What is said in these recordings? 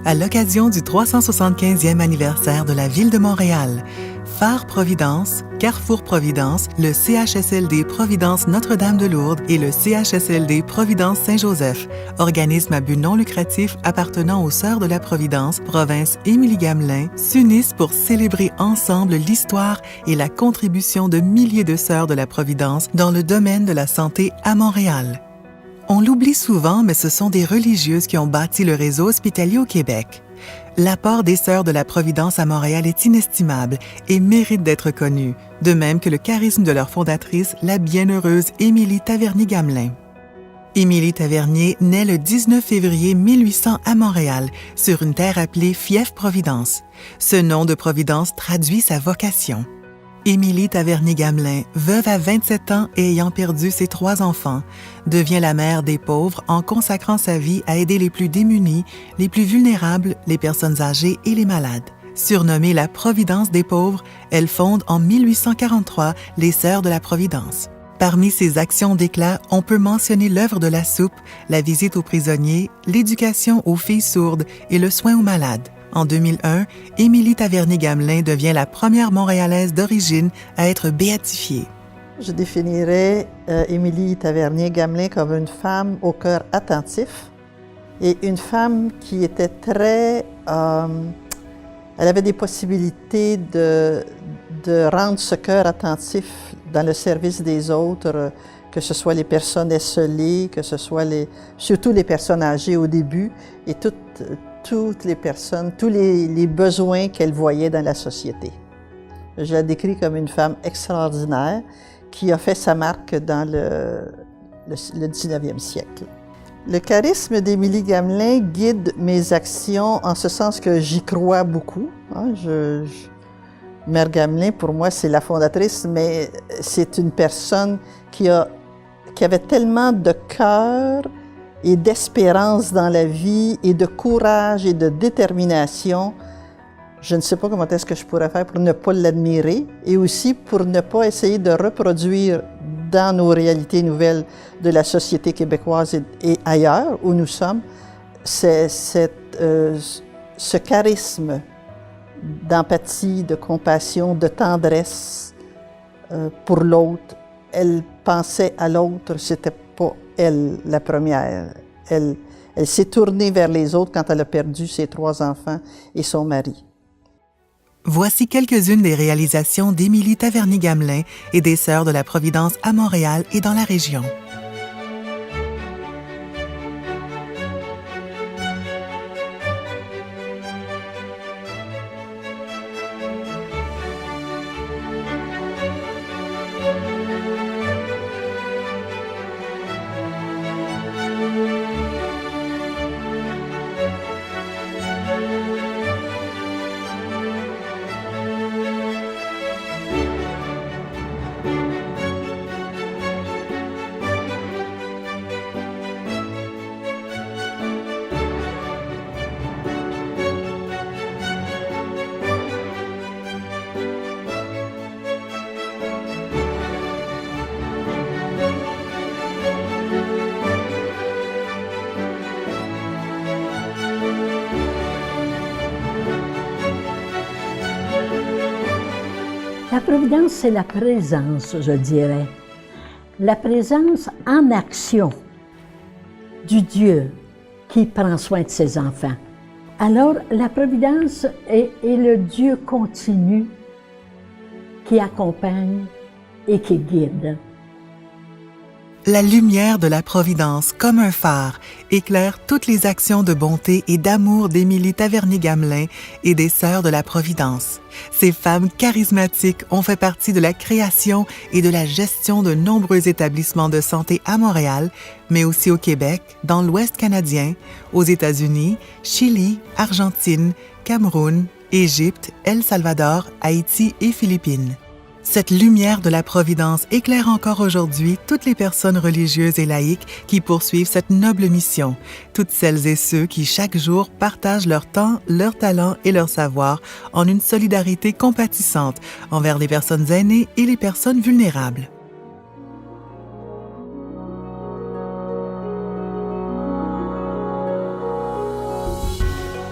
à l'occasion du 375e anniversaire de la Ville de Montréal. Phare Providence, Carrefour Providence, le CHSLD Providence Notre-Dame-de-Lourdes et le CHSLD Providence Saint-Joseph, organismes à but non lucratif appartenant aux Sœurs de la Providence, province Émilie-Gamelin, s'unissent pour célébrer ensemble l'histoire et la contribution de milliers de Sœurs de la Providence dans le domaine de la santé à Montréal. On l'oublie souvent, mais ce sont des religieuses qui ont bâti le réseau hospitalier au Québec. L'apport des Sœurs de la Providence à Montréal est inestimable et mérite d'être connu, de même que le charisme de leur fondatrice, la bienheureuse Émilie Tavernier-Gamelin. Émilie Tavernier naît le 19 février 1800 à Montréal, sur une terre appelée Fief-Providence. Ce nom de Providence traduit sa vocation. Émilie Tavernier-Gamelin, veuve à 27 ans et ayant perdu ses 3 enfants, devient la mère des pauvres en consacrant sa vie à aider les plus démunis, les plus vulnérables, les personnes âgées et les malades. Surnommée la Providence des pauvres, elle fonde en 1843 les Sœurs de la Providence. Parmi ses actions d'éclat, on peut mentionner l'œuvre de la soupe, la visite aux prisonniers, l'éducation aux filles sourdes et le soin aux malades. En 2001, Émilie Tavernier-Gamelin devient la première Montréalaise d'origine à être béatifiée. Je définirais Émilie Tavernier-Gamelin comme une femme au cœur attentif et une femme qui était très... elle avait des possibilités de rendre ce cœur attentif dans le service des autres, que ce soit les personnes esseulées, que ce soit surtout les personnes âgées au début et toutes les personnes, tous les besoins qu'elle voyait dans la société. Je la décris comme une femme extraordinaire qui a fait sa marque dans le 19e siècle. Le charisme d'Émilie Gamelin guide mes actions en ce sens que j'y crois beaucoup. Mère Gamelin, pour moi, c'est la fondatrice, mais c'est une personne qui avait tellement de cœur et d'espérance dans la vie et de courage et de détermination. Je ne sais pas comment est-ce que je pourrais faire pour ne pas l'admirer et aussi pour ne pas essayer de reproduire dans nos réalités nouvelles de la société québécoise et ailleurs où nous sommes, ce charisme d'empathie, de compassion, de tendresse pour l'autre. Elle pensait à l'autre, c'était pas elle la première. Elle s'est tournée vers les autres quand elle a perdu ses 3 enfants et son mari. Voici quelques-unes des réalisations d'Émilie Tavernier-Gamelin et des Sœurs de la Providence à Montréal et dans la région. La providence, c'est la présence, je dirais. La présence en action du Dieu qui prend soin de ses enfants. Alors, la providence est le Dieu continu qui accompagne et qui guide. La lumière de la Providence, comme un phare, éclaire toutes les actions de bonté et d'amour d'Émilie Tavernier-Gamelin et des Sœurs de la Providence. Ces femmes charismatiques ont fait partie de la création et de la gestion de nombreux établissements de santé à Montréal, mais aussi au Québec, dans l'Ouest canadien, aux États-Unis, Chili, Argentine, Cameroun, Égypte, El Salvador, Haïti et Philippines. Cette lumière de la Providence éclaire encore aujourd'hui toutes les personnes religieuses et laïques qui poursuivent cette noble mission, toutes celles et ceux qui chaque jour partagent leur temps, leur talent et leur savoir en une solidarité compatissante envers les personnes aînées et les personnes vulnérables.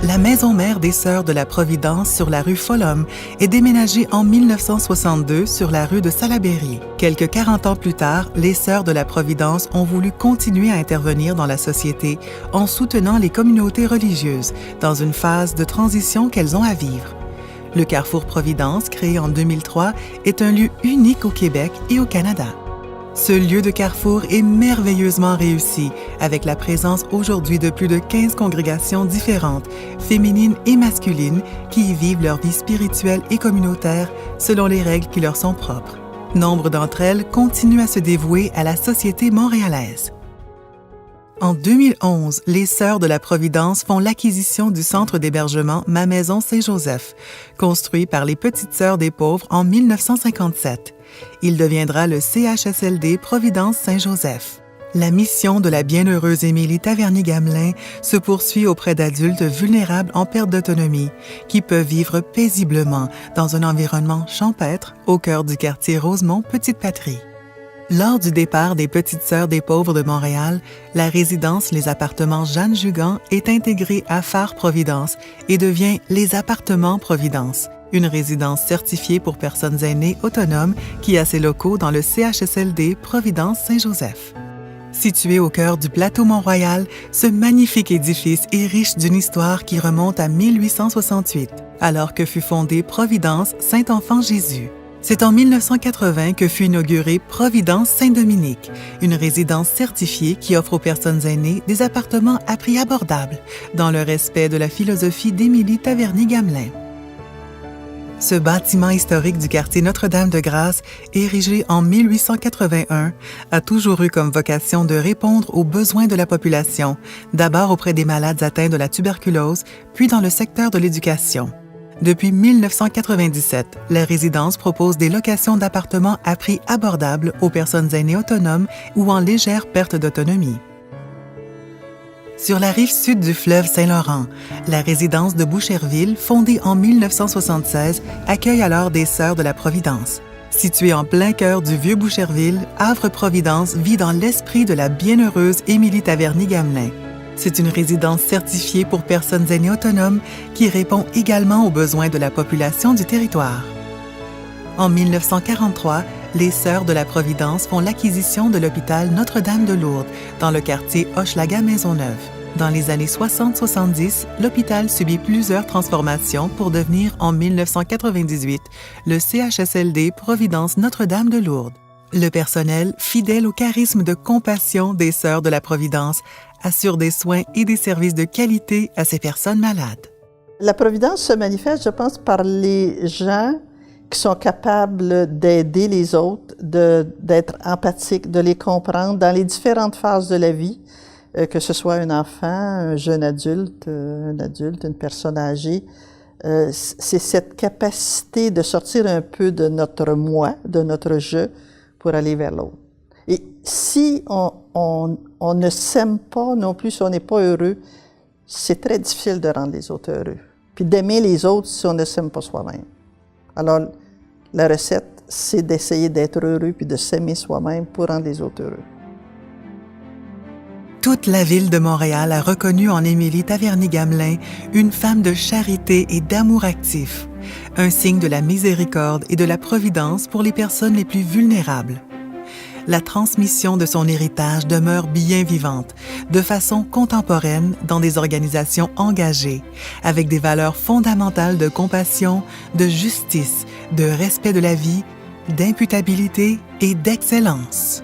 La maison mère des Sœurs de la Providence sur la rue Folhomme est déménagée en 1962 sur la rue de Salaberry. Quelques 40 ans plus tard, les Sœurs de la Providence ont voulu continuer à intervenir dans la société en soutenant les communautés religieuses dans une phase de transition qu'elles ont à vivre. Le Carrefour Providence, créé en 2003, est un lieu unique au Québec et au Canada. Ce lieu de carrefour est merveilleusement réussi, avec la présence aujourd'hui de plus de 15 congrégations différentes, féminines et masculines, qui y vivent leur vie spirituelle et communautaire selon les règles qui leur sont propres. Nombre d'entre elles continuent à se dévouer à la société montréalaise. En 2011, les Sœurs de la Providence font l'acquisition du centre d'hébergement Ma Maison Saint-Joseph, construit par les Petites Sœurs des Pauvres en 1957. Il deviendra le CHSLD Providence Saint-Joseph. La mission de la bienheureuse Émilie Tavernier-Gamelin se poursuit auprès d'adultes vulnérables en perte d'autonomie, qui peuvent vivre paisiblement dans un environnement champêtre au cœur du quartier Rosemont-Petite-Patrie. Lors du départ des Petites Sœurs des Pauvres de Montréal, la résidence Les Appartements Jeanne-Jugan est intégrée à Phare Providence et devient Les Appartements Providence, une résidence certifiée pour personnes aînées autonomes qui a ses locaux dans le CHSLD Providence Saint-Joseph. Situé au cœur du plateau Mont-Royal, ce magnifique édifice est riche d'une histoire qui remonte à 1868, alors que fut fondée Providence Saint-Enfant-Jésus. C'est en 1980 que fut inaugurée Providence Saint-Dominique, une résidence certifiée qui offre aux personnes aînées des appartements à prix abordable, dans le respect de la philosophie d'Émilie Tavernier-Gamelin. Ce bâtiment historique du quartier Notre-Dame-de-Grâce, érigé en 1881, a toujours eu comme vocation de répondre aux besoins de la population, d'abord auprès des malades atteints de la tuberculose, puis dans le secteur de l'éducation. Depuis 1997, la résidence propose des locations d'appartements à prix abordable aux personnes aînées autonomes ou en légère perte d'autonomie. Sur la rive sud du fleuve Saint-Laurent, la résidence de Boucherville, fondée en 1976, accueille alors des Sœurs de la Providence. Située en plein cœur du vieux Boucherville, Havre-Providence vit dans l'esprit de la bienheureuse Émilie Tavernier-Gamelin. C'est une résidence certifiée pour personnes aînées autonomes qui répond également aux besoins de la population du territoire. En 1943, les Sœurs de la Providence font l'acquisition de l'hôpital Notre-Dame de Lourdes dans le quartier Hochelaga-Maisonneuve. Dans les années 60-70, l'hôpital subit plusieurs transformations pour devenir en 1998 le CHSLD Providence Notre-Dame de Lourdes. Le personnel, fidèle au charisme de compassion des Sœurs de la Providence, assure des soins et des services de qualité à ces personnes malades. La Providence se manifeste, je pense, par les gens qui sont capables d'aider les autres, d'être empathiques, de les comprendre dans les différentes phases de la vie, que ce soit un enfant, un jeune adulte, une personne âgée. C'est cette capacité de sortir un peu de notre moi, de notre je, pour aller vers l'autre. Et si on ne s'aime pas non plus, si on n'est pas heureux, c'est très difficile de rendre les autres heureux. Puis d'aimer les autres si on ne s'aime pas soi-même. Alors, la recette, c'est d'essayer d'être heureux puis de s'aimer soi-même pour rendre les autres heureux. Toute la ville de Montréal a reconnu en Émilie Tavernier-Gamelin une femme de charité et d'amour actif, un signe de la miséricorde et de la providence pour les personnes les plus vulnérables. La transmission de son héritage demeure bien vivante, de façon contemporaine dans des organisations engagées, avec des valeurs fondamentales de compassion, de justice, de respect de la vie, d'imputabilité et d'excellence.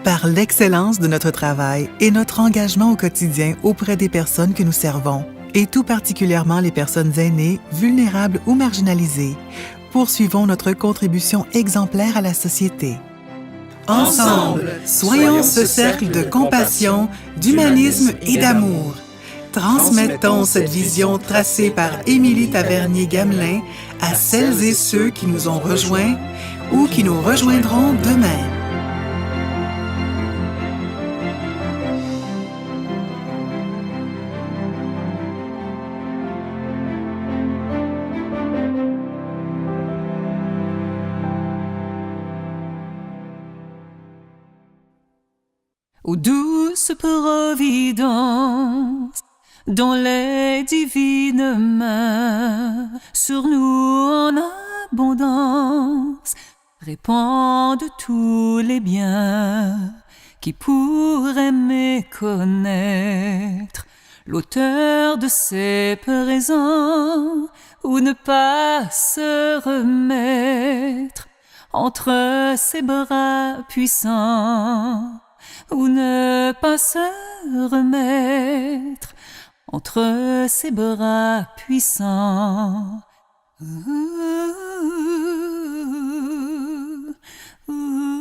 Par l'excellence de notre travail et notre engagement au quotidien auprès des personnes que nous servons, et tout particulièrement les personnes aînées, vulnérables ou marginalisées, poursuivons notre contribution exemplaire à la société. Ensemble, soyons ce cercle de compassion, d'humanisme et d'amour. Transmettons cette vision tracée par Émilie Tavernier-Gamelin à celles et ceux qui nous ont rejoints ou qui nous rejoindront demain. Ô douce Providence, dont les divines mains sur nous en abondance répandent tous les biens qui pourraient méconnaître l'auteur de ces présents ou ne pas se remettre entre ses bras puissants ou ne pas se remettre entre ses bras puissants. Ooh, ooh, ooh.